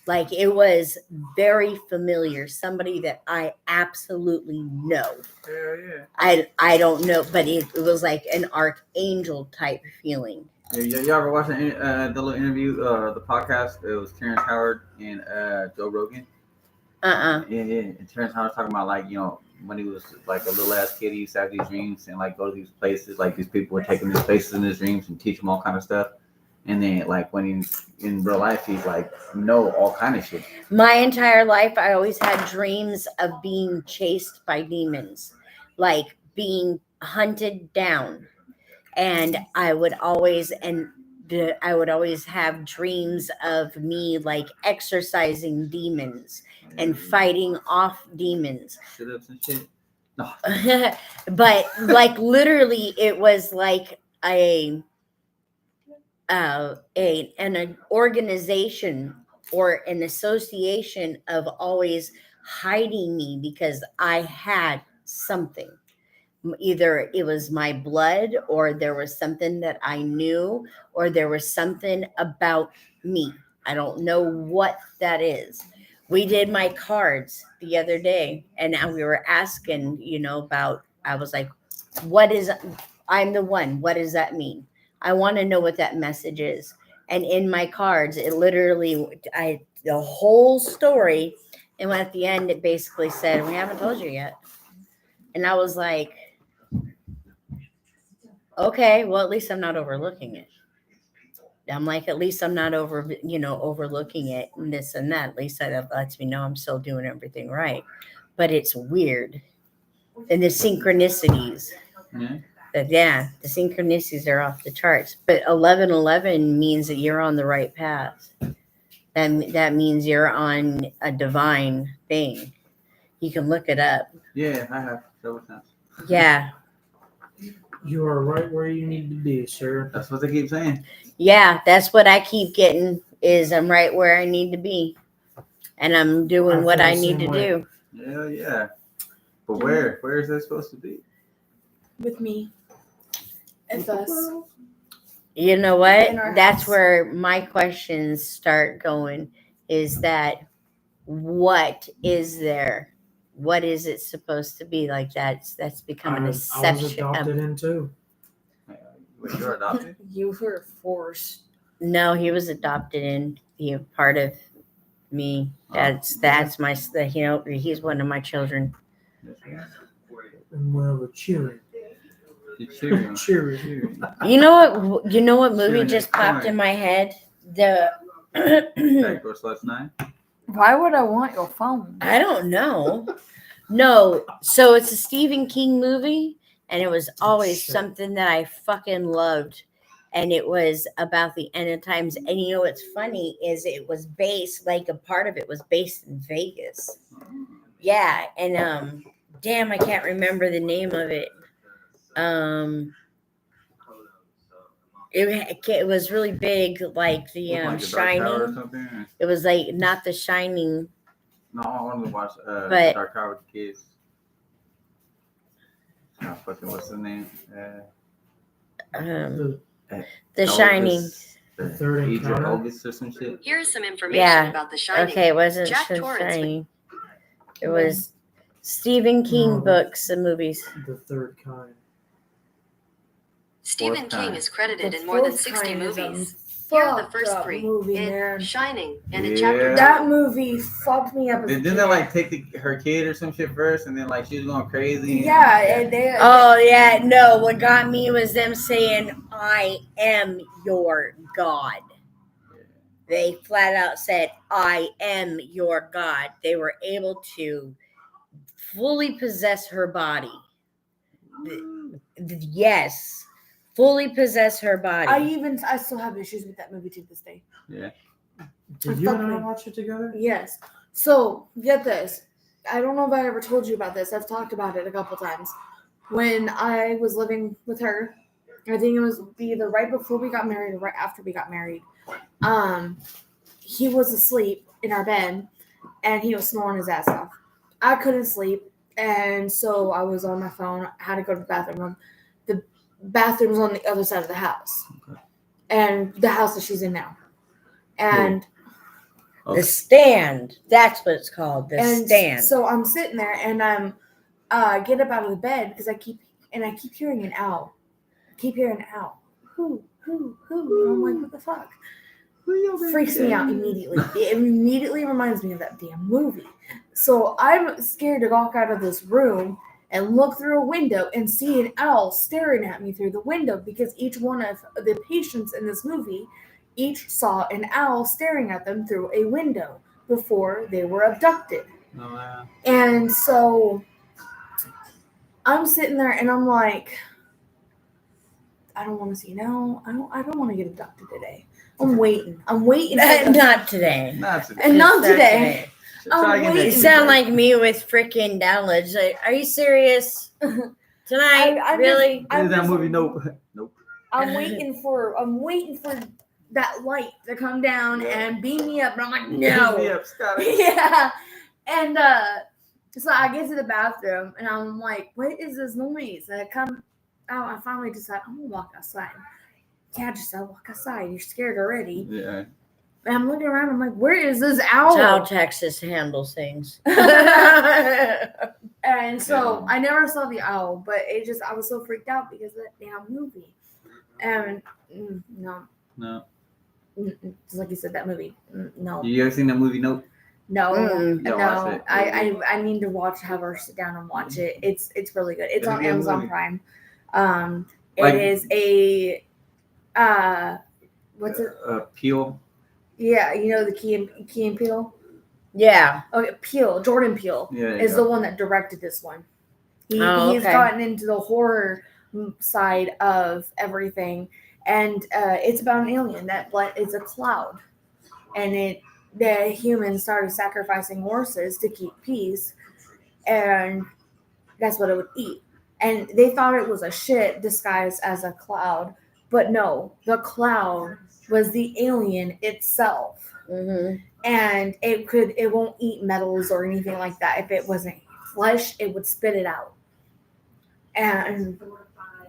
Like, it was very familiar, somebody that I absolutely know. Hell yeah. I don't know, but it was like an archangel type feeling. Yeah, y'all ever watch the little interview, the podcast? It was Terrence Howard and Joe Rogan. Yeah. And Terrence Howard was talking about, like, you know, when he was like a little ass kid, he used to have these dreams and like go to these places. Like, these people would take him to these places in his dreams and teach him all kind of stuff. And then, like, when he's in real life, he's like know all kind of shit. My entire life, I always had dreams of being chased by demons, like being hunted down. And I would always have dreams of me like exorcising demons and fighting off demons. Shit ups and shit. No. But like literally, it was like an organization or an association of always hiding me because I had something. Either it was my blood, or there was something that I knew, or there was something about me. I don't know what that is. We did my cards the other day, and now we were asking, about, I was like, I'm the one. What does that mean? I want to know what that message is. And in my cards, it literally, the whole story, and at the end, it basically said, "We haven't told you yet." And I was like, okay, well, at least I'm not overlooking it. I'm like, at least I'm not overlooking it and this and that. At least that lets me know I'm still doing everything right. But it's weird. And the synchronicities. Yeah. The synchronicities are off the charts. But 1111 means that you're on the right path. That means you're on a divine thing. You can look it up. Yeah, I have several times. Yeah. You are right where you need to be, sir. That's what they keep saying. Yeah, that's what I keep getting, is I'm right where I need to be. And I'm doing what I need to do. Yeah, yeah. But where? Where is that supposed to be? With me. And us. You know what? In our That's house. where my questions start going, is that what is there? What is it supposed to be? Like that's becoming a I was deception. adopted in too. Wait, you're adopted? You were forced. No, he was adopted in. He part of me. That's my. He's one of my children. And one of the children. You're cheering. Cheering. You know what? You know what movie Chewing just his popped corn. in my head? The Back door sluts 9. Why would I want your phone? I don't know. No, so it's a Stephen King movie, and it was always Shit. something that I fucking loved. And it was about the end of times. And you know what's funny is it was based, like a part of it was based in Vegas. Yeah, and damn, I can't remember the name of it. It was really big, like the Like the Dark Tower or Shining. something? It was like not the Shining. No, I wanted to watch the But- Dark Tower with the kids. Oh, fucking, what's the name? The Elvis, Shining. The third Idris encounter. Elvis or some shit. Here's some information Yeah. about The Shining. Okay, it wasn't Jack The Torrance- Shining. It was Stephen King No. books and movies. The third kind. Stephen Fourth King kind. is credited The in more than fourth 60 kind is a movies. Here are the fucked first up 3 movie, in man. Shining and in Yeah. Chapter 2. That movie fucked me up as a Didn't kid. they like take her kid or some shit first, and then like she was going crazy? Yeah, and they. Oh yeah, no. What got me was them saying, "I am your God." They flat out said, "I am your God." They were able to fully possess her body. Yes, fully possess her body. I still have issues with that movie to this day. Yeah. Did you and I Fucking- watch it together? Yes. So get this. I don't know if I ever told you about this. I've talked about it a couple times. When I was living with her, I think it was either right before we got married or right after we got married. He was asleep in our bed and he was snoring his ass off. I couldn't sleep, and so I was on my phone. I had to go to the bathroom. The bathroom's on the other side of the house, and the house that she's in now. And The stand. That's what it's called. The stand. So I'm sitting there, and I'm get up out of the bed because I keep hearing an owl. I keep hearing an owl. Who? And I'm like, what the fuck? Freaks me out immediately. It immediately reminds me of that damn movie. So I'm scared to walk out of this room and look through a window and see an owl staring at me through the window, because each one of the patients in this movie each saw an owl staring at them through a window before they were abducted. Oh, yeah. And so I'm sitting there and I'm like, I don't want to see an owl. I don't want to get abducted today. I'm waiting. Not today. Not today. And not It's today. Try again You next sound like me with freaking downloads. Like, are you serious? Tonight? I'm Really? Is I'm that just- movie? Nope. I'm waiting for that light to come down and beam me up. And I'm like, no. Yep, Scotty. Yeah. And so I get to the bathroom and I'm like, what is this noise? And I come out, I finally decide I'm gonna walk outside. Yeah, just I'll walk outside. You're scared already. Yeah. And I'm looking around, I'm like, where is this owl? That's how Texas handles things. And so Yeah. I never saw the owl, but I was so freaked out because of that damn movie. And no. Just like you said, that movie. No. You ever seen that movie? Nope. No. Mm. Yeah, No. watch it. I need to have her sit down and watch it. It's really good. It's It's a on good Amazon movie. Prime. Like- It is a what's it? Peel. Yeah, you know the Key and Peele? Yeah. Okay, Jordan Peele Yeah. is the one that directed this one. He's okay. gotten into the horror side of everything, and it's about an alien it's a cloud, and the humans started sacrificing horses to keep peace, and that's what it would eat. And they thought it was a shit disguised as a cloud, but no, the cloud was the alien itself. Mm-hmm. And it won't eat metals or anything like that. If it wasn't flesh, it would spit it out. And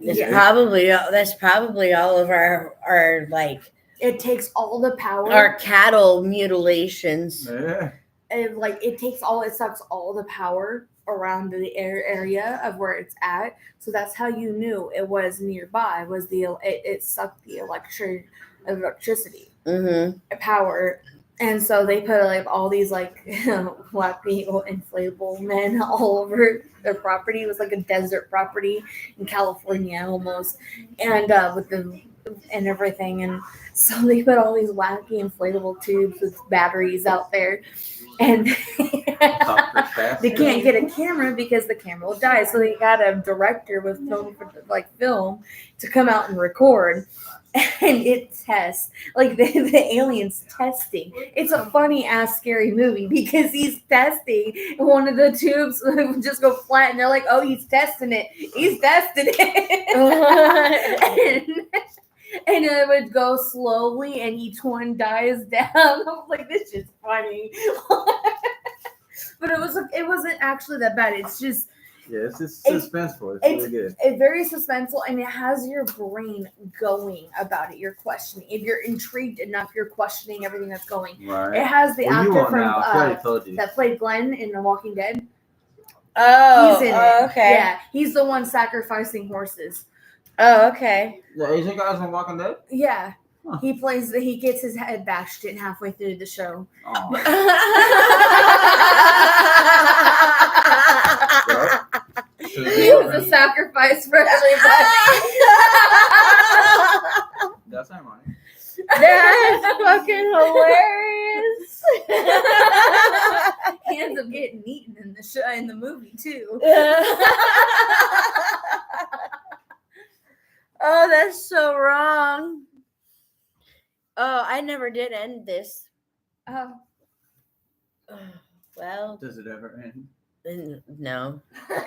That's probably all of our like it takes all the power. our cattle mutilations. Yeah. It sucks all the power around the area of where it's at. So that's how you knew it was nearby. It sucked the electricity Mm-hmm. power. And so they put all these black people inflatable men all over their property. It was like a desert property in California almost, and and everything. And so they put all these wacky inflatable tubes with batteries out there, and they can't get a camera because the camera will die. So they got a director with film to come out and record. And it tests the aliens testing. It's a funny ass scary movie because he's testing and one of the tubes would just go flat and they're like, oh, he's testing it. And it would go slowly and each one dies down. I was like, this is funny. But it wasn't actually that bad. It's just Yeah, it's just suspenseful. It's really good. It's very suspenseful, and it has your brain going about it. You're questioning. If you're intrigued enough, you're questioning everything that's going. Right. It has the Well, you actor won't now. I from already told you. that played Glenn in The Walking Dead. Oh, He's in it. okay. Yeah, he's the one sacrificing horses. Oh, okay. The Asian guys from Walking Dead? Yeah, Huh. he gets his head bashed in halfway through the show. Oh. He was a sacrifice for everybody. That's ironic. That's fucking hilarious. He ends up getting eaten in the movie too. Oh, that's so wrong. Oh, I never did end this. Oh. Well, Does it ever end? no.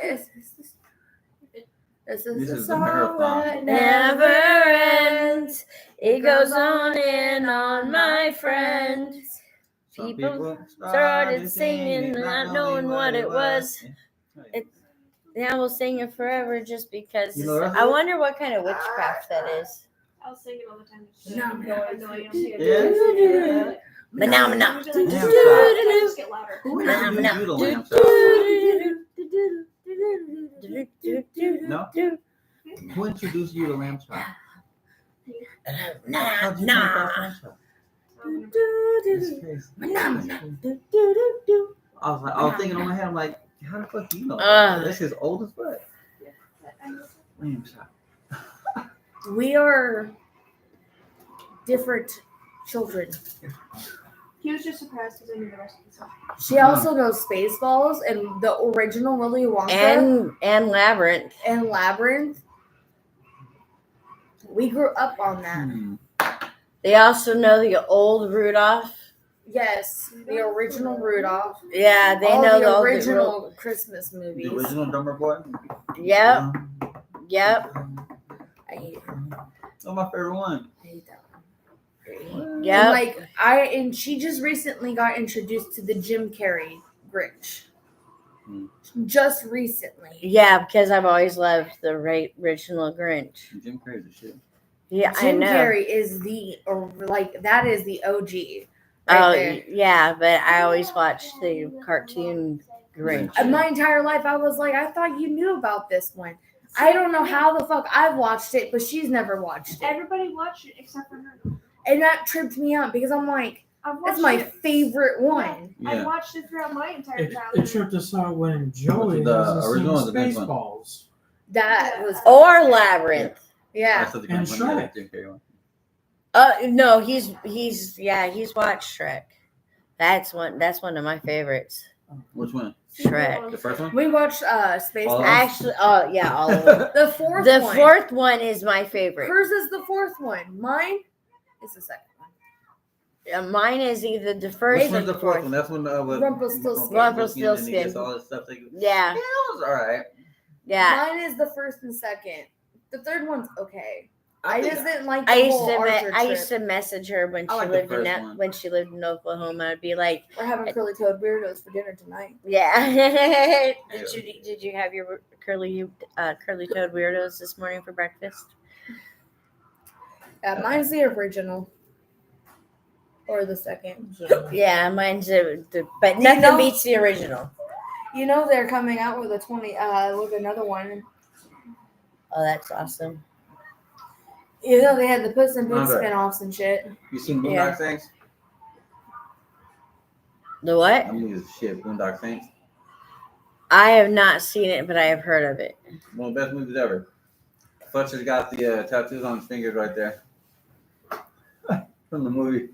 Is This This is is a the song marathon. that Never ends. It goes on and on, my friend. Some People started singing, not knowing what it was. Yeah. Yeah, we'll sing it forever just because. You know the rest I of it? wonder what kind of witchcraft that is. I'll sing it all the time. No, Yeah. Phenomena. Just get louder. Who introduced you to lamb chop? No? Who introduced you to lamb chop? How'd you come across lamb chop? That's crazy. I was thinking in my head, I'm like, how the fuck do you know? This is old as fuck. Lamb chop. we are different children. He was just surprised because I knew the rest of the song. She also knows Spaceballs and the original Willy Wonka And Labyrinth. and Labyrinth. We grew up on that. Hmm. They also know the old Rudolph. Yes, the original Rudolph. Yeah, they All know the old original Christmas movies. The original Drummer Boy? Yep. Yep. I hate it. Oh, my favorite one. I hate that one. Yep. And and she just recently got introduced to the Jim Carrey Grinch. Just recently. Yeah, because I've always loved the original Grinch. Jim Carrey's the shit. Yeah, I Jim know. Carrey is that is the OG. Oh, There. yeah, but I always watched the cartoon Grinch. My entire life, I was like, I thought you knew about this one. I don't know how the fuck I've watched it, but she's never watched it. Everybody watched it except for her. And that tripped me out because I'm like, I've that's watched my it. favorite one. Yeah. I watched it throughout my entire It childhood. tripped us out when Joey The was original or the singing Grinch one? Spaceballs. That was Or Labyrinth. yeah. That's the And Grinch one. Yeah, Shrek. Jim Carrey one. No, he's watched Shrek. That's one of my favorites. Which one? Shrek. The first one? We watched All of Spaceballs. them? Actually, oh yeah, all of them. The fourth The one. fourth one is my favorite. Hers is the fourth one. Mine is the second one. Mine is either the first Which or one's the the fourth fourth. one? That's when with Rumpelstiltskin. Rumpelstiltskin. And he gets all this stuff. Yeah, Yeah, that was alright. yeah. Mine is the first and second. The third one's okay. I think just didn't like the I used whole to Arthur I used trip. to message her when I she like the lived first one. when she lived in Oklahoma. I'd be like, We're having curly toed weirdos for dinner tonight. yeah. Did you have your curly toed weirdos this morning for breakfast? Yeah, mine's the original. Or the second. Yeah, mine's but nothing know- beats the original. You know they're coming out with with another one. Oh, that's awesome. You know they had the Puss in Boots Okay. spinoffs and shit. You seen Yeah. Boondock Saints? The what? That movie is shit. Boondock Saints. I have not seen it, but I have heard of it. One of the best movies ever. Fletcher's got the tattoos on his fingers right there. From the movie.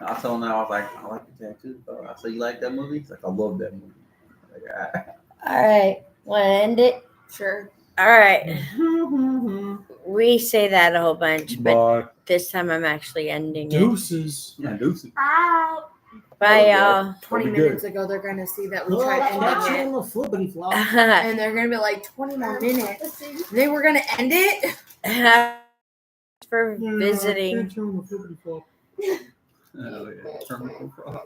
I told him that, I was like, I like the tattoos, bro. I said, you like that movie? He's like, I love that movie. I'm like, all right. All right, want to end it? Sure. All right. We say that a whole bunch, but Bye. this time I'm actually ending it. Deuces. Yeah, deuces. Out. Bye, y'all. 20 That'd be minutes ago they're gonna see that we tried ending it. the flippity flop. And they're gonna be like 20 more minutes. They were gonna end it. For visiting. Catch you on the flippity flop. Oh, yeah.